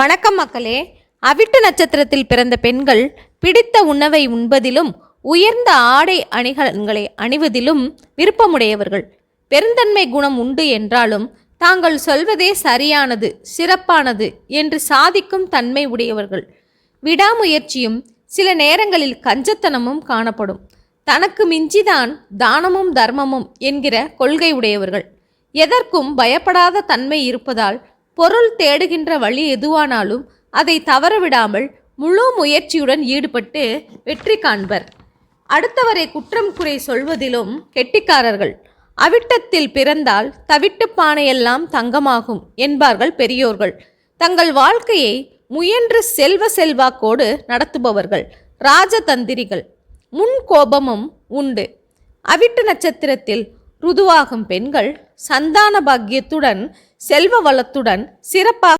வணக்கம் மக்களே. அவிட்ட நட்சத்திரத்தில் பிறந்த பெண்கள் பிடித்த உணவை உண்பதிலும் உயர்ந்த ஆடை அணிகலன்களை அணிவதிலும் விருப்பமுடையவர்கள். பெருந்தன்மை குணம் உண்டு என்றாலும் தாங்கள் சொல்வதே சரியானது, சிறப்பானது என்று சாதிக்கும் தன்மை உடையவர்கள். விடாமுயற்சியும் சில நேரங்களில் கஞ்சத்தனமும் காணப்படும். தனக்கு மிஞ்சிதான் தானமும் தர்மமும் என்கிற கொள்கை உடையவர்கள். எதற்கும் பயப்படாத தன்மை இருப்பதால் பொருள் தேடுகின்ற வழி எதுவானாலும் அதை தவறவிடாமல் முழு முயற்சியுடன் ஈடுபட்டு வெற்றி காண்பர். அடுத்தவரை குற்றம் குறை சொல்வதிலும் கெட்டிக்காரர்கள். அவிட்டத்தில் பிறந்தால் தவிட்டு பானையெல்லாம் தங்கமாகும் என்பார்கள் பெரியோர்கள். தங்கள் வாழ்க்கையை முயன்று செல்வாக்கோடு நடத்துபவர்கள், ராஜதந்திரிகள். முன் கோபமும் உண்டு. அவிட்ட நட்சத்திரத்தில் ருதுவாகும் பெண்கள் சந்தான பாக்கியத்துடன் செல்வ வளத்துடன் சிறப்பாக